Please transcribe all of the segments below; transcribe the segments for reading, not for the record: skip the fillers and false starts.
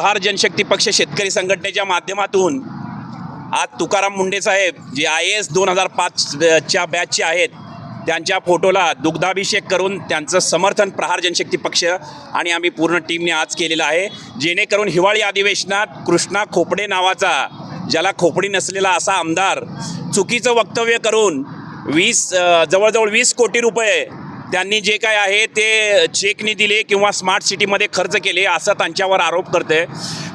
प्रहार जनशक्ती पक्ष शेतकरी संघटनेच्या माध्यमातून आज तुकाराम मुंडे साहेब जे IAS 2005च्या बॅचचे आहेत त्यांच्या फोटोला दुग्धाभिषेक करून त्यांचं समर्थन प्रहार जनशक्ती पक्ष आणि आम्ही पूर्ण टीमने आज केलेलं आहे, जेणेकरून हिवाळी अधिवेशनात कृष्णा खोपडे नावाचा ज्याला खोपडी नसलेला असा आमदार चुकीचं वक्तव्य करून जवळजवळ 20 कोटी रुपये त्यांनी जे काय आहे ते चेकनी दिले किंवा स्मार्ट सिटीमध्ये खर्च केले असं त्यांच्यावर आरोप करते।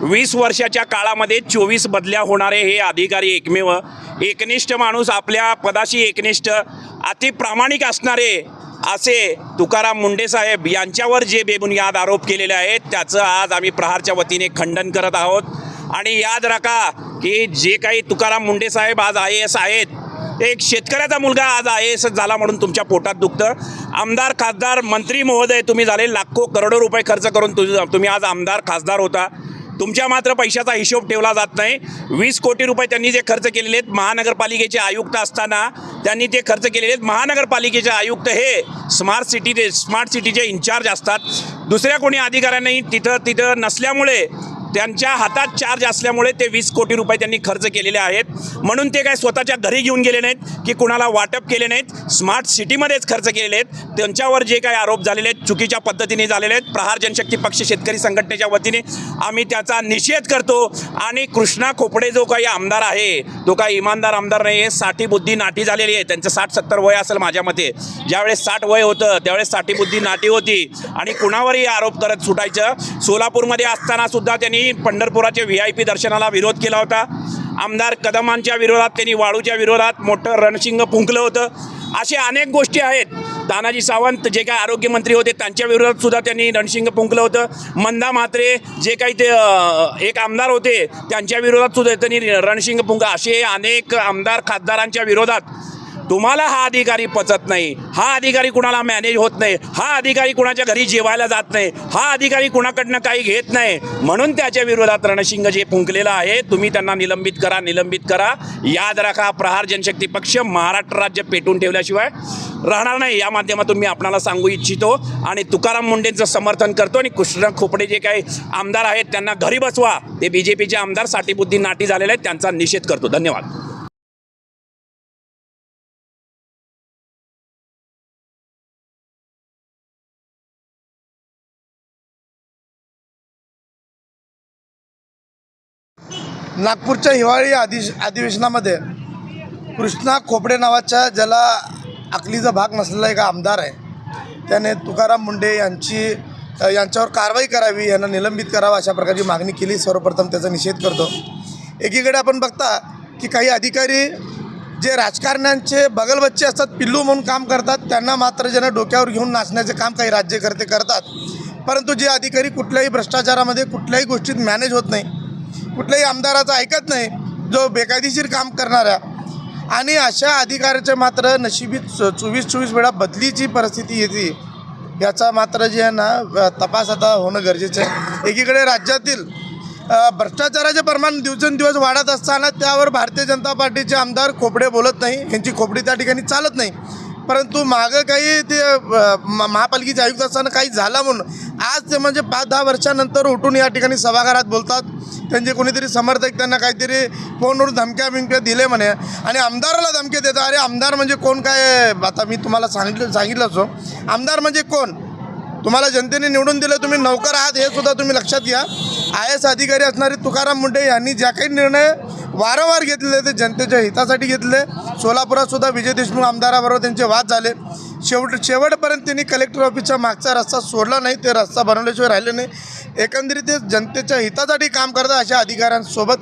20 वर्षाच्या काळामध्ये 24 बदल्या होणारे हे अधिकारी एकमेव एकनिष्ठ माणूस, आपल्या पदाशी एकनिष्ठ, अति प्रामाणिक असणारे असे तुकाराम मुंडे साहेब यांच्यावर जे बेबुनियाद आरोप केलेले आहेत त्याचं आज आम्ही प्रहारच्या वतीने खंडन करत आहोत। आणि याद राखा की जे काही तुकाराम मुंडे साहेब आज IAS आहेत, एक शेतकऱ्याचा मुलगा आज IAS झाला म्हणून तुमच्या पोटात दुखतं। आमदार, खासदार, मंत्री महोदय तुम्ही झाले, लाखो करोडो रुपये खर्च करून तुम्ही आज आमदार खासदार होता, तुमच्या मात्र पैशाचा हिशोब ठेवला जात नाही। 20 कोटी रुपये त्यांनी जे खर्च केलेले आहेत, महानगरपालिकेचे आयुक्त असताना त्यांनी ते खर्च केलेले आहेत। महानगरपालिकेचे आयुक्त हे स्मार्ट सिटीचे इन्चार्ज असतात, दुसऱ्या कोणी अधिकाऱ्यांनी तिथं नसल्यामुळे त्यांच्या हातात चार्ज असल्यामुळे ते 20 कोटी रुपये त्यांनी खर्च केलेले आहेत, म्हणून ते काय स्वतःच्या घरी घेऊन गेले नाहीत की कुणाला वाटप केले नाहीत, स्मार्ट सिटीमध्येच खर्च केलेले आहेत। त्यांच्यावर जे काही आरोप झालेले आहेत चुकीच्या पद्धतीने झालेले आहेत, प्रहार जनशक्ती पक्ष शेतकरी संघटनेच्या वतीने आम्ही त्याचा निषेध करतो। आणि कृष्णा खोपडे जो काही आमदार आहे तो काही इमानदार आमदार नाही आहे, 60 बुद्धी नाटी झालेली आहे, त्यांचं 60-70 वय असेल माझ्या मते, ज्यावेळेस 60 वय होतं त्यावेळेस 60 बुद्धी नाटी होती आणि कुणावरही आरोप करत सुटायचं। सोलापूरमध्ये असताना सुद्धा त्यांनी पंढरपुराचे VIP दर्शनाला विरोध केला होता, आमदार कदमांच्या विरोधात त्यांनी वाळूच्या विरोधात मोठं रणशिंग फुंकलं होतं। अशा अनेक गोष्टी आहेत। तानाजी सावंत जे काही आरोग्यमंत्री होते त्यांच्या विरोधात सुद्धा त्यांनी रणशिंग फुंकलं होतं। मंदा म्हात्रे जे काही ते एक आमदार होते त्यांच्या विरोधात सुद्धा त्यांनी रणशिंग फुंका। असे अनेक आमदार खासदारांच्या विरोधात तुम्हाला हा अधिकारी पचत नाही, हा अधिकारी कुणाला मॅनेज होत नाही, हा अधिकारी कुणाच्या घरी जेवायला जात नाही, हा अधिकारी कुणाकडनं काही घेत नाही, म्हणून त्याच्या विरोधात रणशिंग जे फुंकलेलं आहे तुम्ही त्यांना निलंबित करा। याद राखा, प्रहार जनशक्ती पक्ष महाराष्ट्र राज्य पेटून ठेवल्याशिवाय राहणार नाही, या माध्यमातून मी आपणाला सांगू इच्छितो। आणि तुकाराम मुंडेंचं समर्थन करतो आणि कृष्णा खोपडे जे काही आमदार आहेत त्यांना घरी बसवा, ते BJPचे आमदार 60 बुद्धी नाटी झालेले आहेत, त्यांचा निषेध करतो। धन्यवाद। नागपूरच्या हिवाळी अधिवेशनामध्ये कृष्णा खोपडे नावाच्या ज्याला अकलीचा भाग नसलेला एक आमदार आहे, त्याने तुकाराम मुंडे यांच्यावर कारवाई करावी, यांना निलंबित करावं अशा प्रकारची मागणी केली। सर्वप्रथम त्याचा निषेध करतो। एकीकडे आपण बघता की काही अधिकारी जे राजकारण्यांचे बगलबच्चे असतात, पिल्लू म्हणून काम करतात, त्यांना मात्र ज्यांना डोक्यावर घेऊन नाचण्याचे काम काही राज्यकर्ते करतात, परंतु जे अधिकारी कुठल्याही भ्रष्टाचारामध्ये कुठल्याही गोष्टीत मॅनेज होत नाही, कुठल्याही आमदाराचं ऐकत नाही, जो बेकायदेशीर काम करणाऱ्या आणि अशा अधिकाऱ्याचे मात्र नशिबी 24 वेळा बदलीची परिस्थिती येते, याचा मात्र जे आहे ना तपास आता होणं गरजेचं आहे। एकीकडे राज्यातील भ्रष्टाचाराचे प्रमाण दिवसेंदिवस वाढत असताना त्यावर भारतीय जनता पार्टीचे आमदार खोपडे बोलत नाही, यांची खोपडी त्या ठिकाणी चालत नाही, परंतु मागं काही ते महापालिकेचे आयुक्त असताना काही झालं म्हणून आज ते म्हणजे 5-10 वर्षानंतर उठून या ठिकाणी सभागृहात बोलतात। त्यांचे कोणीतरी समर्थक त्यांना काहीतरी फोनवरून धमक्या दिले म्हणे आणि आमदाराला धमके देतात। अरे आमदार म्हणजे कोण काय? आता मी तुम्हाला सांगितलं असो, आमदार म्हणजे कोण? तुम्हाला जनतेने निवडून दिलं, तुम्ही नौकर आहात हे सुद्धा तुम्ही लक्षात घ्या। IAS अधिकारी असणारे तुकाराम मुंडे यांनी ज्या काही निर्णय वारंवार घेतलेले ते जनतेच्या हितासाठी घेतले। सोलापुरात सुद्धा विजय देशमुख आमदाराबरोबर त्यांचे वाद झाले, शेवटपर्यंत त्यांनी कलेक्टर ऑफिसचा मागचा रस्ता सोडला नाही, ते रस्ता बनवल्याशिवाय राहिले नाही। एकंदरीत ते जनतेच्या हितासाठी काम करतात, अशा अधिकाऱ्यांसोबत